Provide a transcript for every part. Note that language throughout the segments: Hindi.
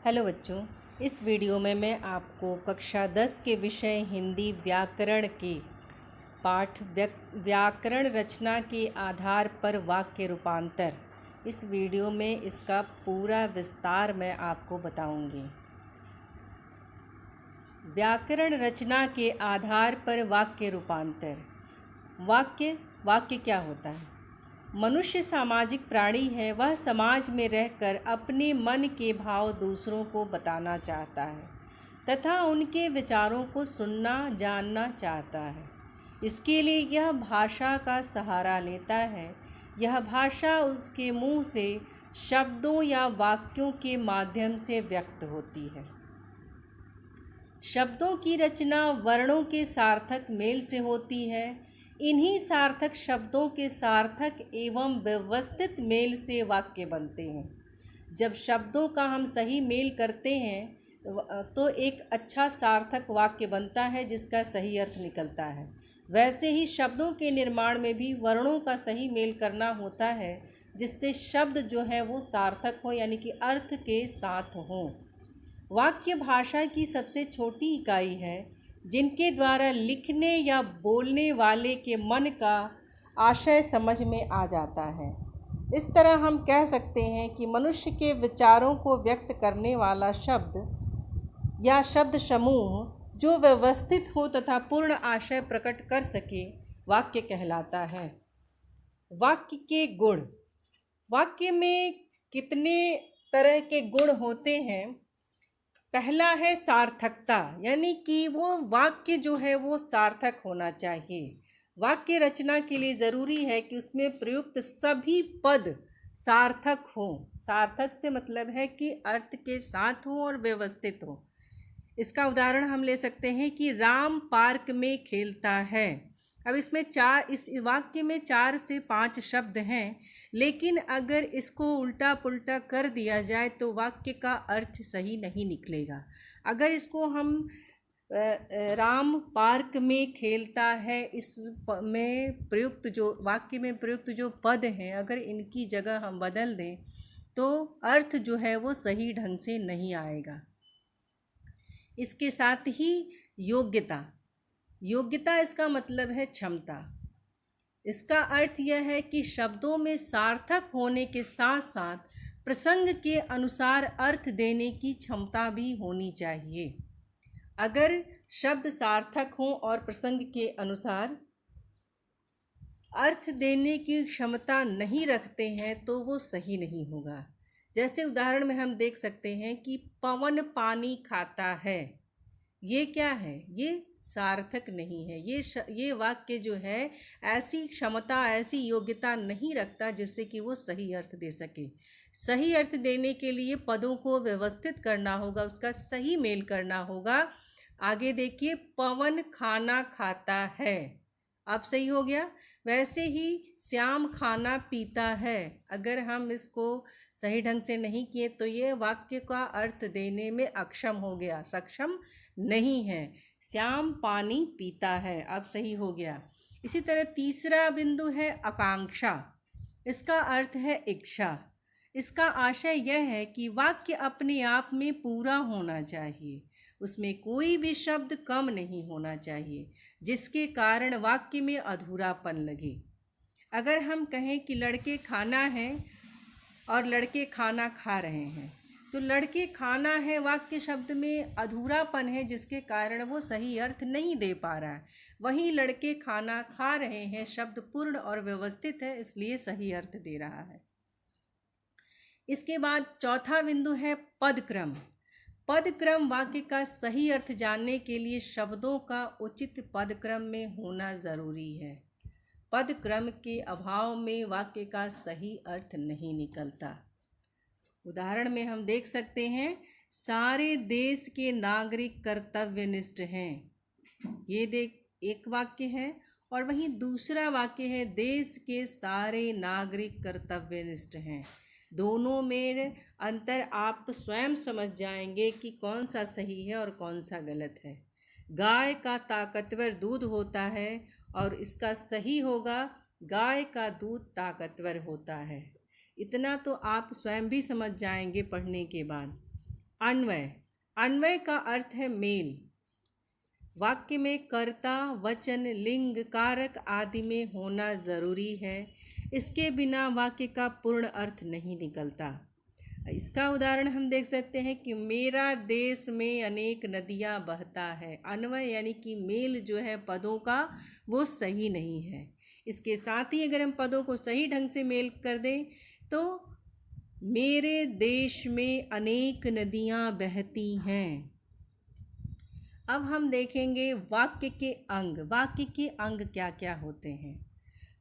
हेलो बच्चों, इस वीडियो में मैं आपको कक्षा 10 के विषय हिंदी व्याकरण के पाठ व्याकरण रचना के आधार पर वाक्य रूपांतर, इस वीडियो में इसका पूरा विस्तार मैं आपको बताऊंगी। व्याकरण रचना के आधार पर वाक्य रूपांतर। वाक्य क्या होता है? मनुष्य सामाजिक प्राणी है। वह समाज में रहकर अपने मन के भाव दूसरों को बताना चाहता है तथा उनके विचारों को सुनना जानना चाहता है। इसके लिए यह भाषा का सहारा लेता है। यह भाषा उसके मुंह से शब्दों या वाक्यों के माध्यम से व्यक्त होती है। शब्दों की रचना वर्णों के सार्थक मेल से होती है। इन्हीं सार्थक शब्दों के सार्थक एवं व्यवस्थित मेल से वाक्य बनते हैं। जब शब्दों का हम सही मेल करते हैं तो एक अच्छा सार्थक वाक्य बनता है जिसका सही अर्थ निकलता है। वैसे ही शब्दों के निर्माण में भी वर्णों का सही मेल करना होता है जिससे शब्द जो है वो सार्थक हो, यानी कि अर्थ के साथ हो। वाक्य भाषा की सबसे छोटी इकाई है जिनके द्वारा लिखने या बोलने वाले के मन का आशय समझ में आ जाता है। इस तरह हम कह सकते हैं कि मनुष्य के विचारों को व्यक्त करने वाला शब्द या शब्द समूह जो व्यवस्थित हो तथा पूर्ण आशय प्रकट कर सके वाक्य कहलाता है। वाक्य के गुण। वाक्य में कितने तरह के गुण होते हैं? पहला है सार्थकता, यानी कि वो वाक्य जो है वो सार्थक होना चाहिए। वाक्य रचना के लिए ज़रूरी है कि उसमें प्रयुक्त सभी पद सार्थक हों। सार्थक से मतलब है कि अर्थ के साथ हो और व्यवस्थित हो। इसका उदाहरण हम ले सकते हैं कि राम पार्क में खेलता है। अब इस वाक्य में 4 से 5 शब्द हैं, लेकिन अगर इसको उल्टा पुल्टा कर दिया जाए तो वाक्य का अर्थ सही नहीं निकलेगा। अगर इसको हम राम पार्क में खेलता है में प्रयुक्त जो वाक्य में प्रयुक्त जो पद हैं, अगर इनकी जगह हम बदल दें तो अर्थ जो है वो सही ढंग से नहीं आएगा। इसके साथ ही योग्यता इसका मतलब है क्षमता। इसका अर्थ यह है कि शब्दों में सार्थक होने के साथ साथ प्रसंग के अनुसार अर्थ देने की क्षमता भी होनी चाहिए। अगर शब्द सार्थक हों और प्रसंग के अनुसार अर्थ देने की क्षमता नहीं रखते हैं तो वो सही नहीं होगा। जैसे उदाहरण में हम देख सकते हैं कि पवन पानी खाता है। ये क्या है? ये सार्थक नहीं है। ये वाक्य जो है ऐसी क्षमता, ऐसी योग्यता नहीं रखता जिससे कि वो सही अर्थ दे सके। सही अर्थ देने के लिए पदों को व्यवस्थित करना होगा, उसका सही मेल करना होगा। आगे देखिए, पवन खाना खाता है। अब सही हो गया। वैसे ही श्याम खाना पीता है। अगर हम इसको सही ढंग से नहीं किए तो ये वाक्य का अर्थ देने में अक्षम हो गया, सक्षम नहीं है। श्याम पानी पीता है, अब सही हो गया। इसी तरह तीसरा बिंदु है आकांक्षा। इसका अर्थ है इच्छा। इसका आशय यह है कि वाक्य अपने आप में पूरा होना चाहिए, उसमें कोई भी शब्द कम नहीं होना चाहिए जिसके कारण वाक्य में अधूरापन लगे। अगर हम कहें कि लड़के खाना है और लड़के खाना खा रहे हैं, तो लड़के खाना है वाक्य शब्द में अधूरापन है जिसके कारण वो सही अर्थ नहीं दे पा रहा है। वहीं लड़के खाना खा रहे हैं शब्द पूर्ण और व्यवस्थित है, इसलिए सही अर्थ दे रहा है। इसके बाद चौथा बिंदु है पदक्रम। पदक्रम वाक्य का सही अर्थ जानने के लिए शब्दों का उचित पदक्रम में होना ज़रूरी है। पदक्रम के अभाव में वाक्य का सही अर्थ नहीं निकलता। उदाहरण में हम देख सकते हैं, सारे देश के नागरिक कर्तव्यनिष्ठ हैं। ये एक वाक्य है और वहीं दूसरा वाक्य है, देश के सारे नागरिक कर्तव्यनिष्ठ हैं। दोनों में अंतर आप स्वयं समझ जाएंगे कि कौन सा सही है और कौन सा गलत है। गाय का ताकतवर दूध होता है और इसका सही होगा, गाय का दूध ताकतवर होता है। इतना तो आप स्वयं भी समझ जाएंगे पढ़ने के बाद। अन्वय, अन्वय का अर्थ है मेल। वाक्य में कर्ता, वचन, लिंग, कारक आदि में होना ज़रूरी है। इसके बिना वाक्य का पूर्ण अर्थ नहीं निकलता। इसका उदाहरण हम देख सकते हैं कि मेरा देश में अनेक नदियाँ बहता है। अन्वय यानी कि मेल जो है पदों का वो सही नहीं है। इसके साथ ही अगर हम पदों को सही ढंग से मेल कर दें तो मेरे देश में अनेक नदियाँ बहती हैं। अब हम देखेंगे वाक्य के अंग। वाक्य के अंग क्या क्या होते हैं।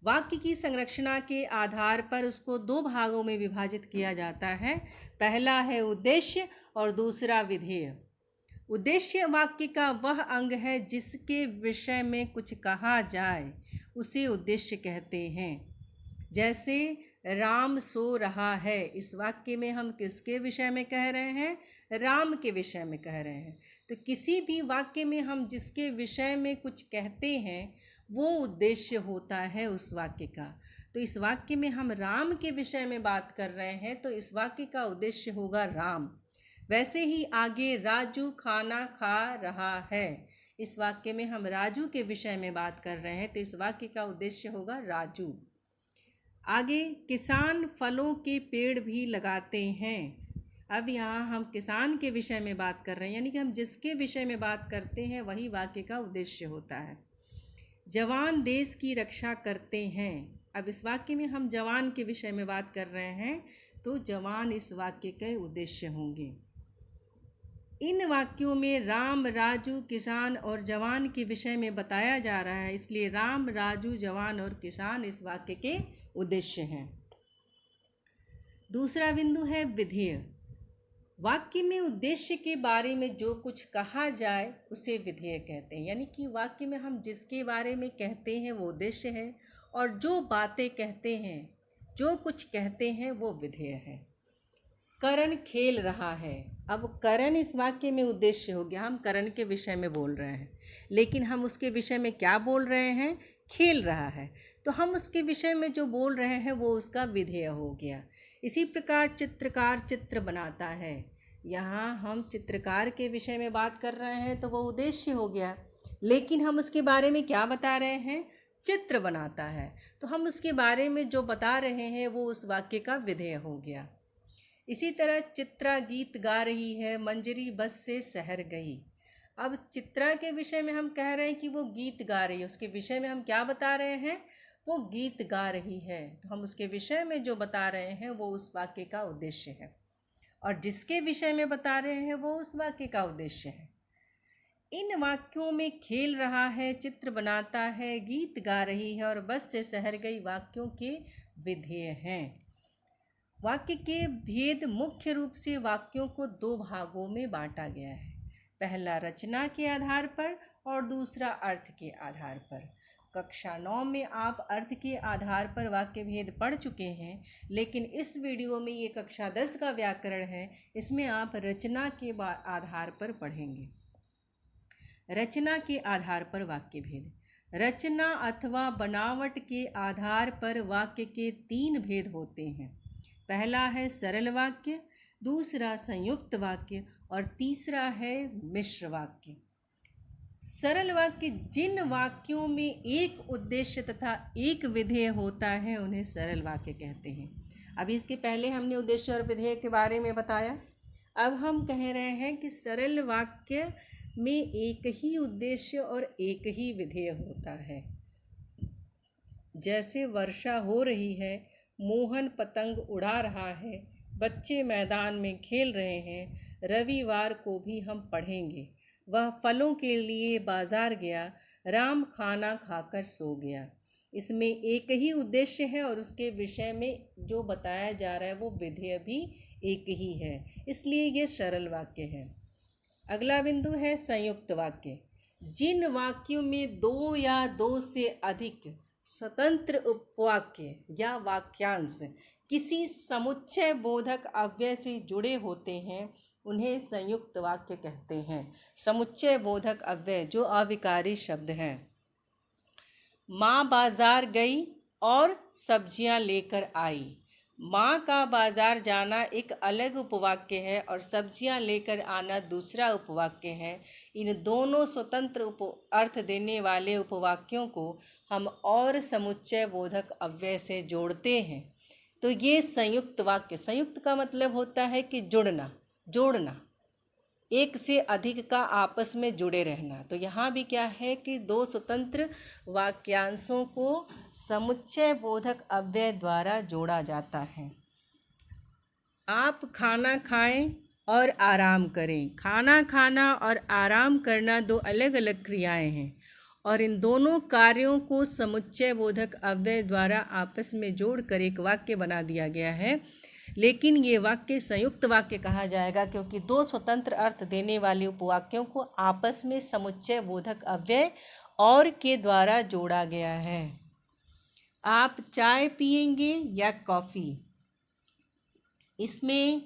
वाक्य की संरचना के आधार पर उसको दो भागों में विभाजित किया जाता है। पहला है उद्देश्य और दूसरा विधेय। उद्देश्य वाक्य का वह अंग है जिसके विषय में कुछ कहा जाए, उसे उद्देश्य कहते हैं। जैसे राम सो रहा है, इस वाक्य में हम किसके विषय में कह रहे हैं? राम के विषय में कह रहे हैं। तो किसी भी वाक्य में हम जिसके विषय में कुछ कहते हैं वो उद्देश्य होता है उस वाक्य का। तो इस वाक्य में हम राम के विषय में बात कर रहे हैं तो इस वाक्य का उद्देश्य होगा राम। वैसे ही आगे राजू खाना खा रहा है, इस वाक्य में हम राजू के विषय में बात कर रहे हैं तो इस वाक्य का उद्देश्य होगा राजू। आगे किसान फलों के पेड़ भी लगाते हैं। अब यहाँ हम किसान के विषय में बात कर रहे हैं, यानी कि हम जिसके विषय में बात करते हैं वही वाक्य का उद्देश्य होता है। जवान देश की रक्षा करते हैं। अब इस वाक्य में हम जवान के विषय में बात कर रहे हैं तो जवान इस वाक्य के उद्देश्य होंगे। इन वाक्यों में राम, राजू, किसान और जवान के विषय में बताया जा रहा है, इसलिए राम, राजू, जवान और किसान इस वाक्य के उद्देश्य हैं। दूसरा बिंदु है विधेय। वाक्य में उद्देश्य के बारे में जो कुछ कहा जाए उसे विधेय कहते हैं, यानी कि वाक्य में हम जिसके बारे में कहते हैं वो उद्देश्य है और जो बातें कहते हैं, जो कुछ कहते हैं वो विधेय है। करण खेल रहा है। अब करण इस वाक्य में उद्देश्य हो गया, हम करण के विषय में बोल रहे हैं, लेकिन हम उसके विषय में क्या बोल रहे हैं? खेल रहा है, तो हम उसके विषय में जो बोल रहे हैं वो उसका विधेय हो गया। इसी प्रकार चित्रकार चित्र बनाता है। यहाँ हम चित्रकार के विषय में बात कर रहे हैं तो वो उद्देश्य हो गया, लेकिन हम उसके बारे में क्या बता रहे हैं? चित्र बनाता है, तो हम उसके बारे में जो बता रहे हैं वो उस वाक्य का विधेय हो गया। इसी तरह चित्रा गीत गा रही है, मंजरी बस से शहर गई। अब चित्रा के विषय में हम कह रहे हैं कि वो गीत गा रही है, उसके विषय में हम क्या बता रहे हैं? वो गीत गा रही है, तो हम उसके विषय में जो बता रहे हैं वो उस वाक्य का उद्देश्य है, और जिसके विषय में बता रहे हैं वो उस वाक्य का उद्देश्य है। इन वाक्यों में खेल रहा है, चित्र बनाता है, गीत गा रही है और बस से शहर गई वाक्यों के विधेय हैं। वाक्य के भेद मुख्य रूप से वाक्यों को दो भागों में बांटा गया है। पहला रचना के आधार पर और दूसरा अर्थ के आधार पर। कक्षा 9 में आप अर्थ के आधार पर वाक्य भेद पढ़ चुके हैं, लेकिन इस वीडियो में ये कक्षा 10 का व्याकरण है, इसमें आप रचना के आधार पर पढ़ेंगे। रचना के आधार पर वाक्य भेद। रचना अथवा बनावट के आधार पर वाक्य के 3 भेद होते हैं। पहला है सरल वाक्य, दूसरा संयुक्त वाक्य और तीसरा है मिश्र वाक्य। सरल वाक्य जिन वाक्यों में एक उद्देश्य तथा एक विधेय होता है उन्हें सरल वाक्य कहते हैं। अभी इसके पहले हमने उद्देश्य और विधेय के बारे में बताया। अब हम कह रहे हैं कि सरल वाक्य में एक ही उद्देश्य और एक ही विधेय होता है। जैसे वर्षा हो रही है, मोहन पतंग उड़ा रहा है, बच्चे मैदान में खेल रहे हैं, रविवार को भी हम पढ़ेंगे, वह फलों के लिए बाजार गया, राम खाना खाकर सो गया। इसमें एक ही उद्देश्य है और उसके विषय में जो बताया जा रहा है वो विधेय भी एक ही है, इसलिए ये सरल वाक्य है। अगला बिंदु है संयुक्त वाक्य। जिन वाक्यों में दो या दो से अधिक स्वतंत्र उपवाक्य या वाक्यांश किसी समुच्चय बोधक अव्यय से जुड़े होते हैं उन्हें संयुक्त वाक्य कहते हैं। समुच्चय बोधक अव्यय जो अविकारी शब्द हैं। माँ बाजार गई और सब्जियां लेकर आई। माँ का बाजार जाना एक अलग उपवाक्य है और सब्जियां लेकर आना दूसरा उपवाक्य है। इन दोनों स्वतंत्र अर्थ देने वाले उपवाक्यों को हम और समुच्चय बोधक अव्यय से जोड़ते हैं तो ये संयुक्त वाक्य। संयुक्त का मतलब होता है कि जुड़ना, जोड़ना, एक से अधिक का आपस में जुड़े रहना। तो यहाँ भी क्या है कि दो स्वतंत्र वाक्यांशों को समुच्चय बोधक अव्यय द्वारा जोड़ा जाता है। आप खाना खाएं और आराम करें। खाना खाना और आराम करना दो अलग अलग क्रियाएं हैं और इन दोनों कार्यों को समुच्चय बोधक अव्यय द्वारा आपस में जोड़कर एक वाक्य बना दिया गया है। लेकिन ये वाक्य संयुक्त वाक्य कहा जाएगा क्योंकि दो स्वतंत्र अर्थ देने वाले उपवाक्यों को आपस में समुच्चय बोधक अव्यय और के द्वारा जोड़ा गया है। आप चाय पिएंगे या कॉफ़ी? इसमें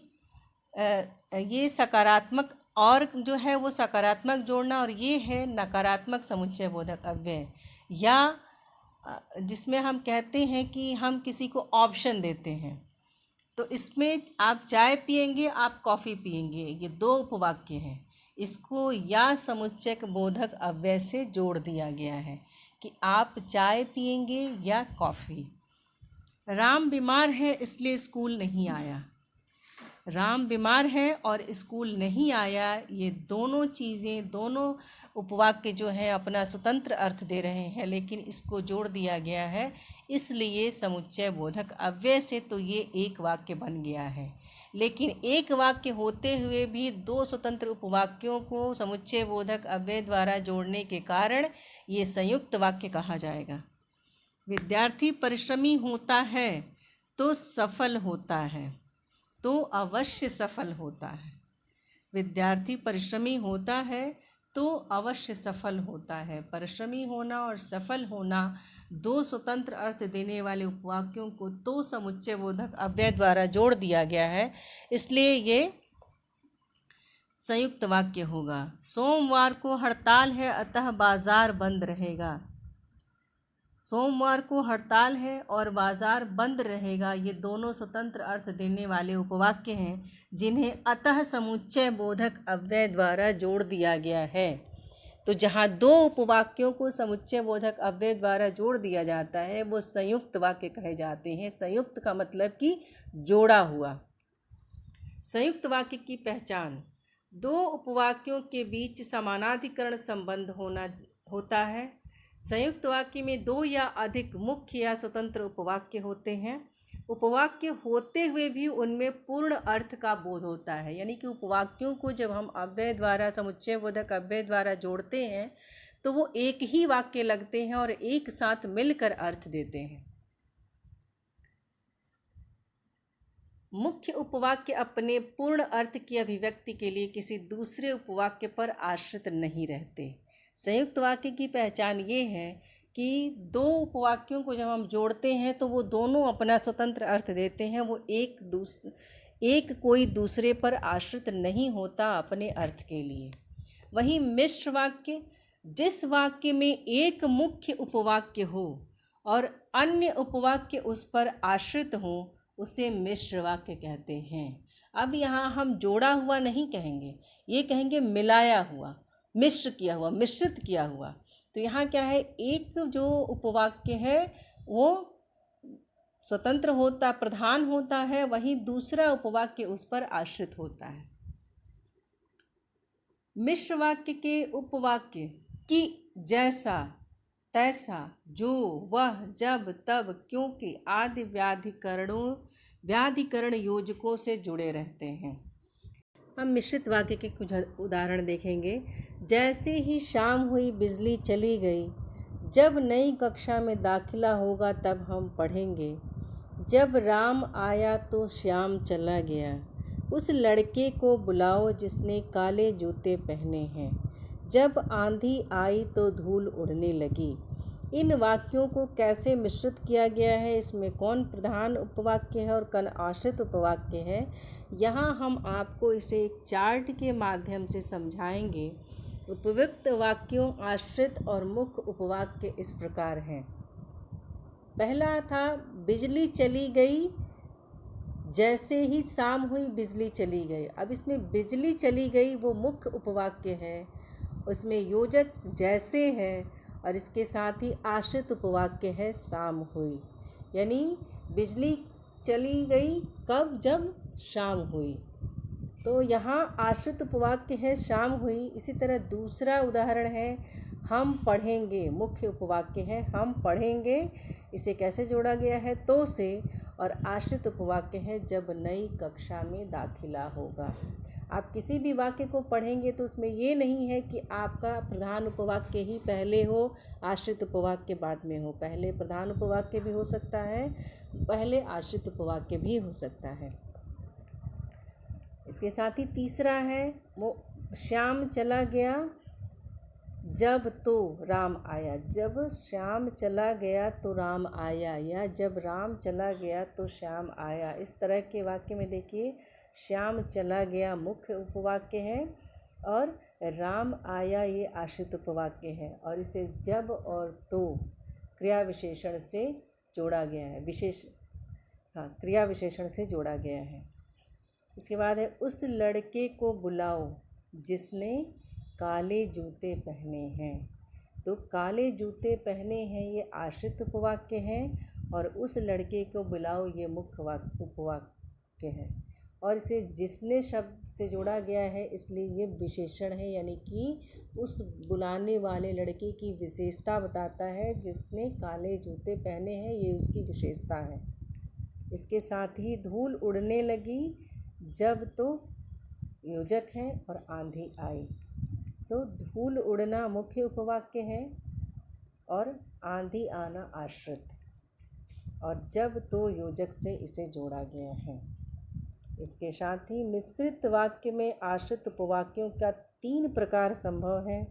ये सकारात्मक और जो है वो सकारात्मक जोड़ना और ये है नकारात्मक समुच्चय बोधक अव्यय, या जिसमें हम कहते हैं कि हम किसी को ऑप्शन देते हैं। तो इसमें आप चाय पिएंगे, आप कॉफ़ी पिएंगे, ये दो उपवाक्य हैं। इसको या समुच्चय बोधक अव्यय से जोड़ दिया गया है कि आप चाय पिएंगे या कॉफ़ी। राम बीमार है इसलिए स्कूल नहीं आया। राम बीमार है और स्कूल नहीं आया, ये दोनों चीज़ें, दोनों उपवाक्य जो हैं अपना स्वतंत्र अर्थ दे रहे हैं, लेकिन इसको जोड़ दिया गया है इसलिए समुच्चय बोधक अव्यय से तो ये एक वाक्य बन गया है। लेकिन एक वाक्य होते हुए भी दो स्वतंत्र उपवाक्यों को समुच्चय बोधक अव्यय द्वारा जोड़ने के कारण ये संयुक्त वाक्य कहा जाएगा। विद्यार्थी परिश्रमी होता है तो सफल होता है, तो अवश्य सफल होता है। विद्यार्थी परिश्रमी होता है तो अवश्य सफल होता है। परिश्रमी होना और सफल होना दो स्वतंत्र अर्थ देने वाले उपवाक्यों को तो समुच्चय बोधक अव्यय द्वारा जोड़ दिया गया है, इसलिए ये संयुक्त वाक्य होगा। सोमवार को हड़ताल है अतः बाजार बंद रहेगा। सोमवार को हड़ताल है और बाजार बंद रहेगा, ये दोनों स्वतंत्र अर्थ देने वाले उपवाक्य हैं जिन्हें अतः समुच्चय बोधक अव्यय द्वारा जोड़ दिया गया है। तो जहाँ दो उपवाक्यों को समुच्चय बोधक अव्यय द्वारा जोड़ दिया जाता है वो संयुक्त वाक्य कहे जाते हैं। संयुक्त का मतलब कि जोड़ा हुआ। संयुक्त वाक्य की पहचान: दो उपवाक्यों के बीच समानाधिकरण संबंध होता है। संयुक्त वाक्य में दो या अधिक मुख्य या स्वतंत्र उपवाक्य होते हैं। उपवाक्य होते हुए भी उनमें पूर्ण अर्थ का बोध होता है, यानी कि उपवाक्यों को जब हम अव्यय द्वारा, समुच्चय बोधक अव्यय द्वारा जोड़ते हैं तो वो एक ही वाक्य लगते हैं और एक साथ मिलकर अर्थ देते हैं। मुख्य उपवाक्य अपने पूर्ण अर्थ की अभिव्यक्ति के लिए किसी दूसरे उपवाक्य पर आश्रित नहीं रहते। संयुक्त वाक्य की पहचान ये है कि दो उपवाक्यों को जब हम जोड़ते हैं तो वो दोनों अपना स्वतंत्र अर्थ देते हैं, वो एक कोई दूसरे पर आश्रित नहीं होता अपने अर्थ के लिए। वहीं मिश्र वाक्य: जिस वाक्य में एक मुख्य उपवाक्य हो और अन्य उपवाक्य उस पर आश्रित हो उसे मिश्र वाक्य कहते हैं। अब यहाँ हम जोड़ा हुआ नहीं कहेंगे, ये कहेंगे मिलाया हुआ, मिश्र किया हुआ, मिश्रित किया हुआ। तो यहाँ क्या है, एक जो उपवाक्य है वो स्वतंत्र होता, प्रधान होता है, वहीं दूसरा उपवाक्य उस पर आश्रित होता है। मिश्र वाक्य के उपवाक्य कि, जैसा, तैसा, जो, वह, जब, तब, क्योंकि आदि व्याधिकरण योजकों से जुड़े रहते हैं। हम मिश्रित वाक्य के कुछ उदाहरण देखेंगे। जैसे ही शाम हुई बिजली चली गई। जब नई कक्षा में दाखिला होगा तब हम पढ़ेंगे। जब राम आया तो श्याम चला गया। उस लड़के को बुलाओ जिसने काले जूते पहने हैं। जब आंधी आई तो धूल उड़ने लगी। इन वाक्यों को कैसे मिश्रित किया गया है, इसमें कौन प्रधान उपवाक्य है और कौन आश्रित उपवाक्य है, यहाँ हम आपको इसे एक चार्ट के माध्यम से समझाएंगे। उपयुक्त वाक्यों, आश्रित और मुख्य उपवाक्य इस प्रकार हैं। पहला था बिजली चली गई जैसे ही शाम हुई बिजली चली गई। अब इसमें बिजली चली गई वो मुख्य उपवाक्य है, उसमें योजक जैसे है और इसके साथ ही आश्रित उपवाक्य है शाम हुई। यानी बिजली चली गई कब? जब शाम हुई। तो यहाँ आश्रित उपवाक्य है शाम हुई। इसी तरह दूसरा उदाहरण है हम पढ़ेंगे, मुख्य उपवाक्य है हम पढ़ेंगे, इसे कैसे जोड़ा गया है? तो से। और आश्रित उपवाक्य है जब नई कक्षा में दाखिला होगा। आप किसी भी वाक्य को पढ़ेंगे तो उसमें ये नहीं है कि आपका प्रधान उपवाक्य ही पहले हो, आश्रित उपवाक्य बाद में हो। पहले प्रधान उपवाक्य भी हो सकता है, पहले आश्रित उपवाक्य भी हो सकता है। इसके साथ ही तीसरा है वो श्याम चला गया जब तो राम आया। जब श्याम चला गया तो राम आया, या जब राम चला गया तो श्याम आया। इस तरह के वाक्य में देखिए श्याम चला गया मुख्य उपवाक्य है और राम आया ये आश्रित उपवाक्य है, और इसे जब और तो क्रिया विशेषण से जोड़ा गया है, क्रिया विशेषण से जोड़ा गया है। इसके बाद है उस लड़के को बुलाओ जिसने काले जूते पहने हैं। तो काले जूते पहने हैं ये आश्रित उपवाक्य है और उस लड़के को बुलाओ ये मुख्य उपवाक्य है, और इसे जिसने शब्द से जोड़ा गया है इसलिए ये विशेषण है, यानी कि उस बुलाने वाले लड़के की विशेषता बताता है। जिसने काले जूते पहने हैं ये उसकी विशेषता है। इसके साथ ही धूल उड़ने लगी जब तो योजक है और आंधी आई। तो धूल उड़ना मुख्य उपवाक्य है और आंधी आना आश्रित, और जब तो योजक से इसे जोड़ा गया है। इसके साथ ही मिश्रित वाक्य में आश्रित उपवाक्यों का 3 प्रकार संभव है।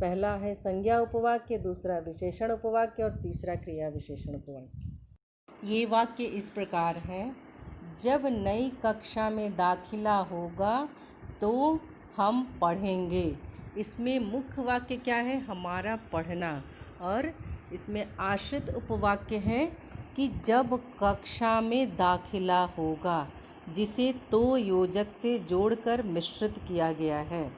पहला है संज्ञा उपवाक्य, दूसरा विशेषण उपवाक्य और तीसरा क्रिया विशेषण उपवाक्य। ये वाक्य इस प्रकार है, जब नई कक्षा में दाखिला होगा तो हम पढ़ेंगे। इसमें मुख्य वाक्य क्या है? हमारा पढ़ना, और इसमें आश्रित उपवाक्य है कि जब कक्षा में दाखिला होगा, जिसे तो योजक से जोड़कर मिश्रित किया गया है।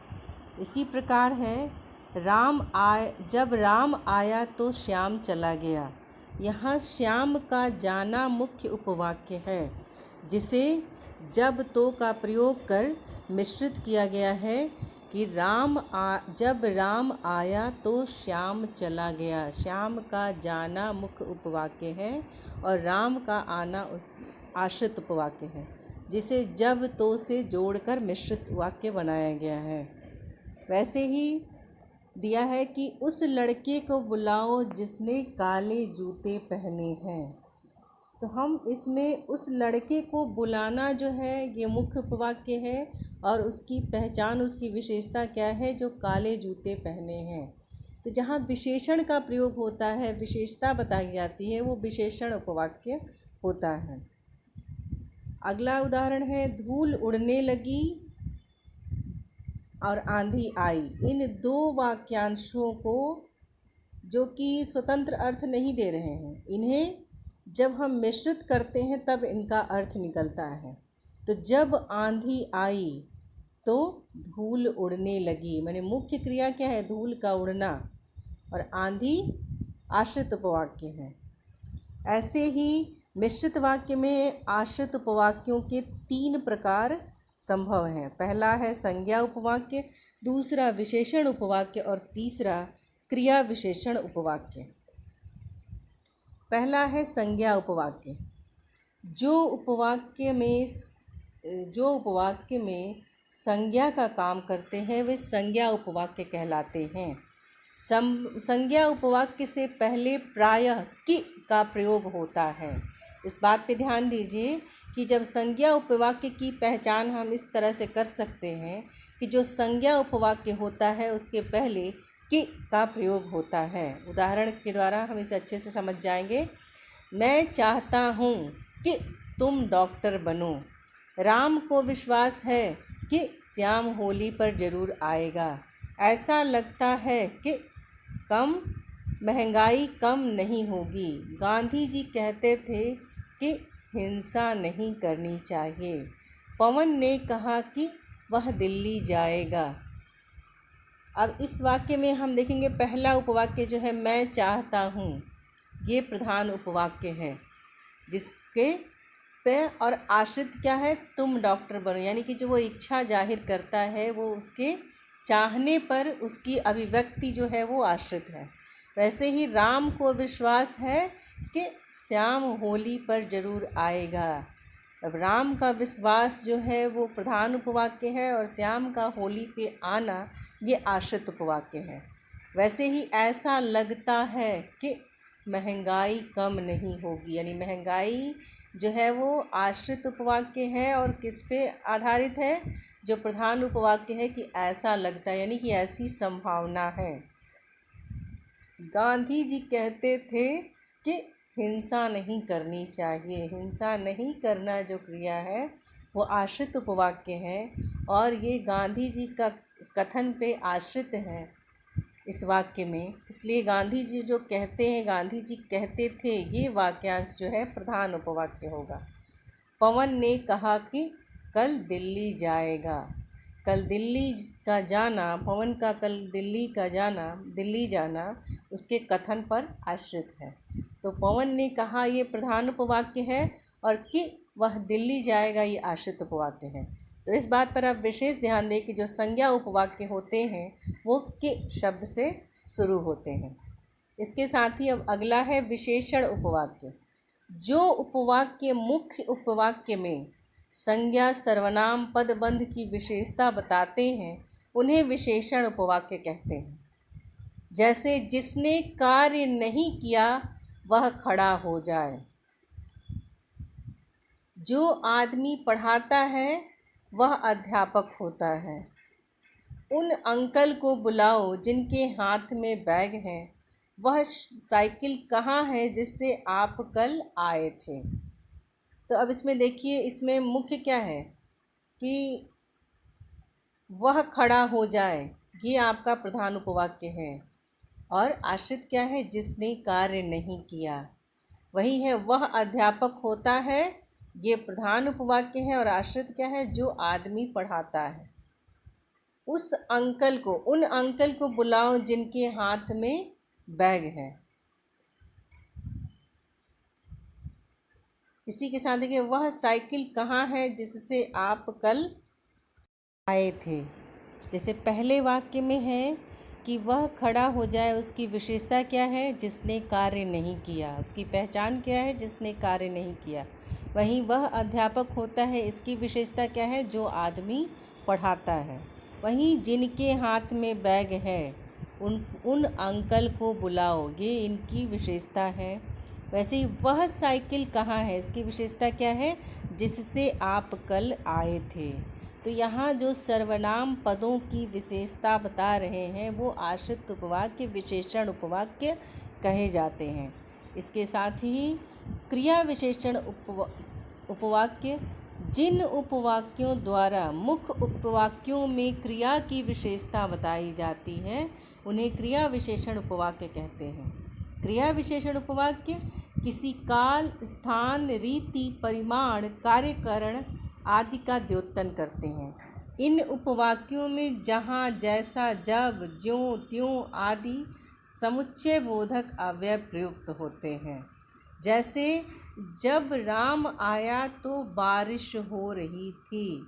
इसी प्रकार है जब राम आया तो श्याम चला गया। यहाँ श्याम का जाना मुख्य उपवाक्य है, जिसे जब तो का प्रयोग कर मिश्रित किया गया है कि जब राम आया तो श्याम चला गया। श्याम का जाना मुख्य उपवाक्य है और राम का आना उस आश्रित उपवाक्य है, जिसे जब तो से जोड़कर मिश्रित वाक्य बनाया गया है। वैसे ही दिया है कि उस लड़के को बुलाओ जिसने काले जूते पहने हैं। तो हम इसमें उस लड़के को बुलाना जो है ये मुख्य उपवाक्य है, और उसकी पहचान, उसकी विशेषता क्या है? जो काले जूते पहने हैं। तो जहाँ विशेषण का प्रयोग होता है, विशेषता बताई जाती है, वो विशेषण उपवाक्य होता है। अगला उदाहरण है धूल उड़ने लगी और आंधी आई। इन 2 वाक्यांशों को, जो कि स्वतंत्र अर्थ नहीं दे रहे हैं, इन्हें जब हम मिश्रित करते हैं तब इनका अर्थ निकलता है। तो जब आंधी आई तो धूल उड़ने लगी, माने मुख्य क्रिया क्या है? धूल का उड़ना, और आंधी आश्रित उपवाक्य है। ऐसे ही मिश्रित वाक्य में आश्रित उपवाक्यों के 3 प्रकार संभव हैं। पहला है संज्ञा उपवाक्य, दूसरा विशेषण उपवाक्य और तीसरा क्रिया विशेषण उपवाक्य। पहला है संज्ञा उपवाक्य। जो उपवाक्य में संज्ञा का काम करते हैं वे संज्ञा उपवाक्य कहलाते हैं। संज्ञा उपवाक्य से पहले प्रायः कि का प्रयोग होता है। इस बात पे ध्यान दीजिए कि जब संज्ञा उपवाक्य की पहचान हम इस तरह से कर सकते हैं कि जो संज्ञा उपवाक्य होता है उसके पहले कि का प्रयोग होता है। उदाहरण के द्वारा हम इसे अच्छे से समझ जाएंगे। मैं चाहता हूँ कि तुम डॉक्टर बनो। राम को विश्वास है कि श्याम होली पर ज़रूर आएगा। ऐसा लगता है कि महंगाई कम नहीं होगी। गांधी जी कहते थे कि हिंसा नहीं करनी चाहिए। पवन ने कहा कि वह दिल्ली जाएगा। अब इस वाक्य में हम देखेंगे पहला उपवाक्य जो है मैं चाहता हूँ, ये प्रधान उपवाक्य है, जिसके पे और आश्रित क्या है, तुम डॉक्टर बनो, यानी कि जो वो इच्छा जाहिर करता है वो उसके चाहने पर उसकी अभिव्यक्ति जो है वो आश्रित है। वैसे ही राम को विश्वास है कि श्याम होली पर जरूर आएगा। अब राम का विश्वास जो है वो प्रधान उपवाक्य है और श्याम का होली पे आना ये आश्रित उपवाक्य है। वैसे ही ऐसा लगता है कि महंगाई कम नहीं होगी, यानी महंगाई जो है वो आश्रित उपवाक्य है और किस पे आधारित है, जो प्रधान उपवाक्य है कि ऐसा लगता है, यानी कि ऐसी संभावना है। गांधी जी कहते थे कि हिंसा नहीं करनी चाहिए। हिंसा नहीं करना जो क्रिया है वो आश्रित उपवाक्य है और ये गांधी जी का कथन पे आश्रित है इस वाक्य में। इसलिए गांधी जी जो कहते हैं, गांधी जी कहते थे, ये वाक्यांश जो है प्रधान उपवाक्य होगा। पवन ने कहा कि कल दिल्ली जाएगा। कल दिल्ली का जाना, पवन का कल दिल्ली जाना उसके कथन पर आश्रित है। तो पवन ने कहा ये प्रधान उपवाक्य है और कि वह दिल्ली जाएगा ये आश्रित उपवाक्य है। तो इस बात पर आप विशेष ध्यान दें कि जो संज्ञा उपवाक्य होते हैं वो के शब्द से शुरू होते हैं। इसके साथ ही अब अगला है विशेषण उपवाक्य। जो उपवाक्य मुख्य उपवाक्य में संज्ञा सर्वनाम पदबंध की विशेषता बताते हैं उन्हें विशेषण उपवाक्य कहते हैं। जैसे जिसने कार्य नहीं किया वह खड़ा हो जाए। जो आदमी पढ़ाता है वह अध्यापक होता है। उन अंकल को बुलाओ जिनके हाथ में बैग है। वह साइकिल कहाँ है जिससे आप कल आए थे। तो अब इसमें देखिए, इसमें मुख्य क्या है कि वह खड़ा हो जाए, ये आपका प्रधान उपवाक्य है और आश्रित क्या है, जिसने कार्य नहीं किया। वही है वह अध्यापक होता है, ये प्रधान उपवाक्य है और आश्रित क्या है, जो आदमी पढ़ाता है। उस अंकल को, उन अंकल को बुलाओ जिनके हाथ में बैग है। इसी के साथ देखिए, वह साइकिल कहाँ है जिससे आप कल आए थे। जैसे पहले वाक्य में है कि वह खड़ा हो जाए, उसकी विशेषता क्या है, जिसने कार्य नहीं किया। उसकी पहचान क्या है, जिसने कार्य नहीं किया। वहीं वह अध्यापक होता है, इसकी विशेषता क्या है, जो आदमी पढ़ाता है। वहीं जिनके हाथ में बैग है उन अंकल को बुलाओ, ये इनकी विशेषता है। वैसे ही वह साइकिल कहाँ है, इसकी विशेषता क्या है, जिससे आप कल आए थे। तो यहाँ जो सर्वनाम पदों की विशेषता बता रहे हैं वो आश्रित उपवाक्य, विशेषण उपवाक्य कहे जाते हैं। इसके साथ ही क्रिया विशेषण उपवाक्य, जिन उपवाक्यों द्वारा मुख्य उपवाक्यों में क्रिया की विशेषता बताई जाती है उन्हें क्रिया विशेषण उपवाक्य कहते हैं। क्रिया विशेषण उपवाक्य किसी काल, स्थान, रीति, परिमाण, कार्यकरण आदि का द्योतन करते हैं। इन उपवाक्यों में जहाँ, जैसा, जब, ज्यों, त्यों आदि समुच्चय बोधक अव्यय प्रयुक्त होते हैं। जैसे जब राम आया तो बारिश हो रही थी।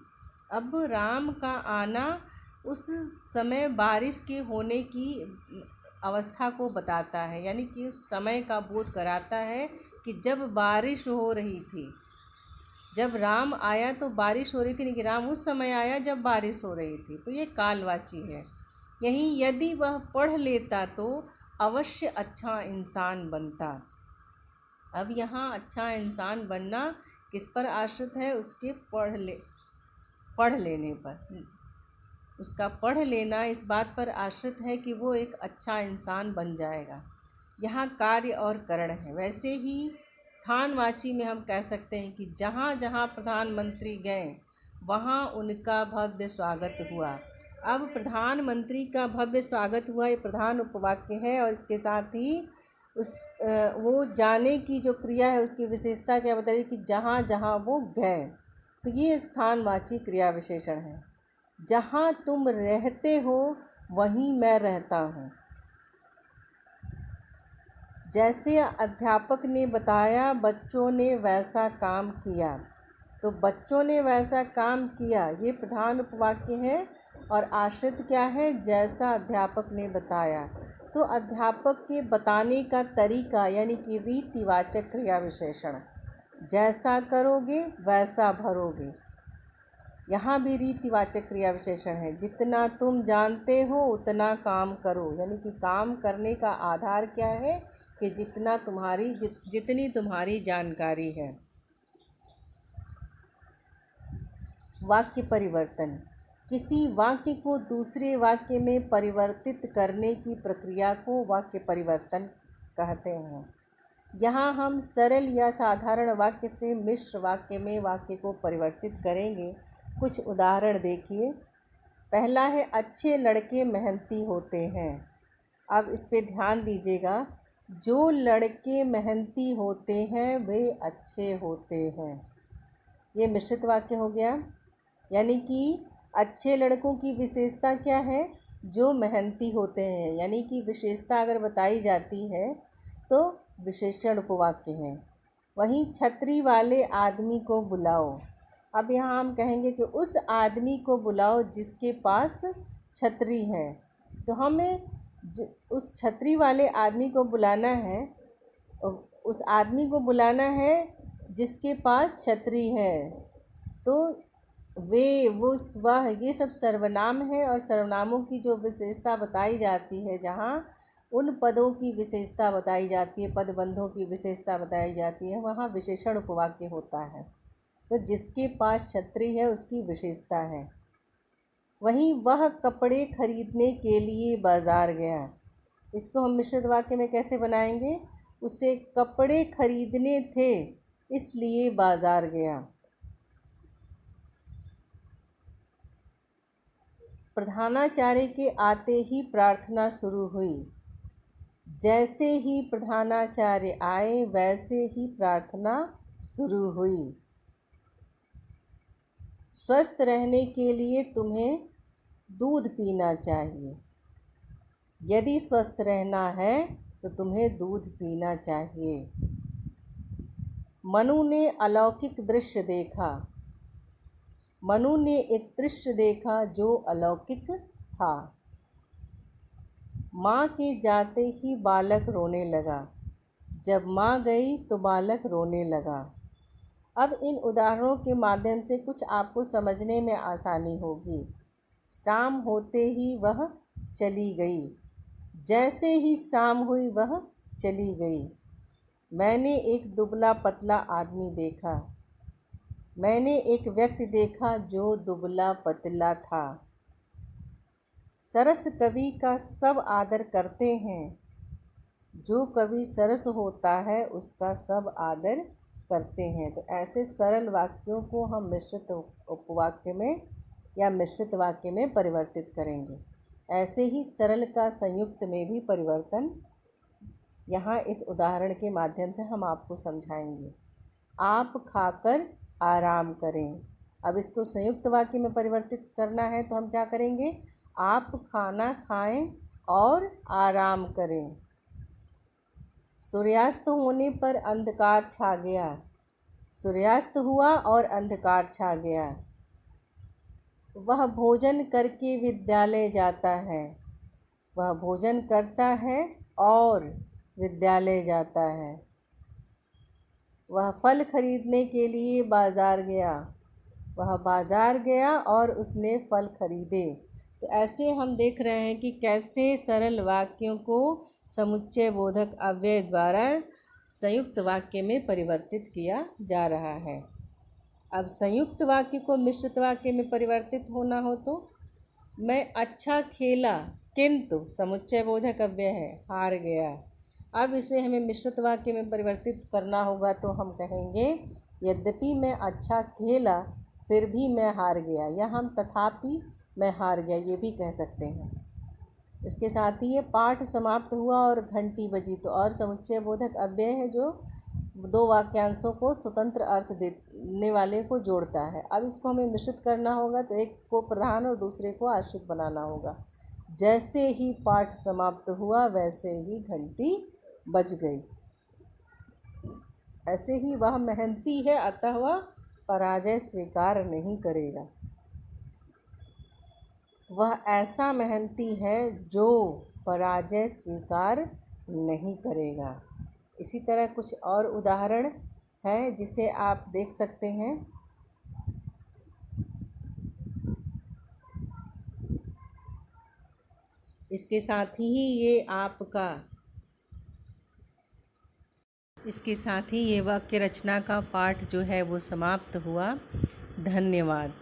अब राम का आना उस समय बारिश के होने की अवस्था को बताता है, यानी कि उस समय का बोध कराता है कि जब बारिश हो रही थी। जब राम आया तो बारिश हो रही थी, लेकिन राम उस समय आया जब बारिश हो रही थी, तो ये कालवाची है। यहीं यदि वह पढ़ लेता तो अवश्य अच्छा इंसान बनता। अब यहाँ अच्छा इंसान बनना किस पर आश्रित है, उसके पढ़ लेने पर। उसका पढ़ लेना इस बात पर आश्रित है कि वो एक अच्छा इंसान बन जाएगा। यहाँ कार्य और करण है। वैसे ही स्थानवाची में हम कह सकते हैं कि जहाँ जहाँ प्रधानमंत्री गए वहाँ उनका भव्य स्वागत हुआ। अब प्रधानमंत्री का भव्य स्वागत हुआ, ये प्रधान उपवाक्य है और इसके साथ ही वो जाने की जो क्रिया है उसकी विशेषता क्या बता रही कि जहाँ जहाँ वो गए, तो ये स्थानवाची क्रिया विशेषण है। जहाँ तुम रहते हो वहीं मैं रहता हूँ। जैसे अध्यापक ने बताया बच्चों ने वैसा काम किया, तो बच्चों ने वैसा काम किया ये प्रधान उपवाक्य है और आश्रित क्या है, जैसा अध्यापक ने बताया। तो अध्यापक के बताने का तरीका यानी कि रीतिवाचक क्रिया विशेषण, जैसा करोगे वैसा भरोगे। यहाँ भी रीतिवाचक क्रिया विशेषण है। जितना तुम जानते हो उतना काम करो, यानी कि काम करने का आधार क्या है कि जितनी तुम्हारी जानकारी है। वाक्य परिवर्तन, किसी वाक्य को दूसरे वाक्य में परिवर्तित करने की प्रक्रिया को वाक्य परिवर्तन कहते हैं। यहाँ हम सरल या साधारण वाक्य से मिश्र वाक्य में वाक्य को परिवर्तित करेंगे। कुछ उदाहरण देखिए। पहला है अच्छे लड़के मेहनती होते हैं। अब इस पे ध्यान दीजिएगा, जो लड़के मेहनती होते हैं वे अच्छे होते हैं। ये मिश्रित वाक्य हो गया, यानी कि अच्छे लड़कों की विशेषता क्या है, जो मेहनती होते हैं, यानी कि विशेषता अगर बताई जाती है तो विशेषण उपवाक्य है। वहीं छतरी वाले आदमी को बुलाओ। अब यहाँ हम कहेंगे कि उस आदमी को बुलाओ जिसके पास छतरी है, तो हमें उस छतरी वाले आदमी को बुलाना है, उस आदमी को बुलाना है जिसके पास छतरी है। तो वह ये सब सर्वनाम है और सर्वनामों की जो विशेषता बताई जाती है, जहाँ उन पदों की विशेषता बताई जाती है, पदबंधों की विशेषता बताई जाती है, वहाँ विशेषण उपवाक्य होता है। तो जिसके पास छतरी है उसकी विशेषता है। वहीं वह कपड़े खरीदने के लिए बाज़ार गया। इसको हम मिश्रित वाक्य में कैसे बनाएंगे, उसे कपड़े खरीदने थे इसलिए बाज़ार गया। प्रधानाचार्य के आते ही प्रार्थना शुरू हुई। जैसे ही प्रधानाचार्य आए वैसे ही प्रार्थना शुरू हुई। स्वस्थ रहने के लिए तुम्हें दूध पीना चाहिए। यदि स्वस्थ रहना है तो तुम्हें दूध पीना चाहिए। मनु ने अलौकिक दृश्य देखा। मनु ने एक दृश्य देखा जो अलौकिक था। माँ के जाते ही बालक रोने लगा। जब माँ गई तो बालक रोने लगा। अब इन उदाहरणों के माध्यम से कुछ आपको समझने में आसानी होगी। शाम होते ही वह चली गई। जैसे ही शाम हुई वह चली गई। मैंने एक दुबला पतला आदमी देखा। मैंने एक व्यक्ति देखा जो दुबला पतला था। सरस कवि का सब आदर करते हैं। जो कवि सरस होता है उसका सब आदर करते हैं। तो ऐसे सरल वाक्यों को हम मिश्रित उपवाक्य में या मिश्रित वाक्य में परिवर्तित करेंगे। ऐसे ही सरल का संयुक्त में भी परिवर्तन यहाँ इस उदाहरण के माध्यम से हम आपको समझाएंगे। आप खाकर आराम करें। अब इसको संयुक्त वाक्य में परिवर्तित करना है तो हम क्या करेंगे, आप खाना खाएं और आराम करें। सूर्यास्त होने पर अंधकार छा गया। सूर्यास्त हुआ और अंधकार छा गया। वह भोजन करके विद्यालय जाता है। वह भोजन करता है और विद्यालय जाता है। वह फल खरीदने के लिए बाज़ार गया। वह बाज़ार गया और उसने फल खरीदे। तो ऐसे हम देख रहे हैं कि कैसे सरल वाक्यों को समुच्चय बोधक अव्यय द्वारा संयुक्त वाक्य में परिवर्तित किया जा रहा है। अब संयुक्त वाक्य को मिश्रित वाक्य में परिवर्तित होना हो तो मैं अच्छा खेला किंतु समुच्चय बोधक अव्यय है, हार गया। अब इसे हमें मिश्रित वाक्य में परिवर्तित करना होगा तो हम कहेंगे यद्यपि मैं अच्छा खेला फिर भी मैं हार गया, या हम तथापि मैं हार गया ये भी कह सकते हैं। इसके साथ ही ये पाठ समाप्त हुआ और घंटी बजी। तो और समुच्चय बोधक अव्यय है जो दो वाक्यांशों को स्वतंत्र अर्थ देने वाले को जोड़ता है। अब इसको हमें मिश्रित करना होगा, तो एक को प्रधान और दूसरे को आश्रित बनाना होगा। जैसे ही पाठ समाप्त हुआ वैसे ही घंटी बज गई। ऐसे ही वह मेहनती है, अतः वह पराजय स्वीकार नहीं करेगा। वह ऐसा मेहनती है जो पराजय स्वीकार नहीं करेगा। इसी तरह कुछ और उदाहरण है जिसे आप देख सकते हैं। इसके साथ ही ये वाक्य रचना का पाठ जो है वो समाप्त हुआ। धन्यवाद।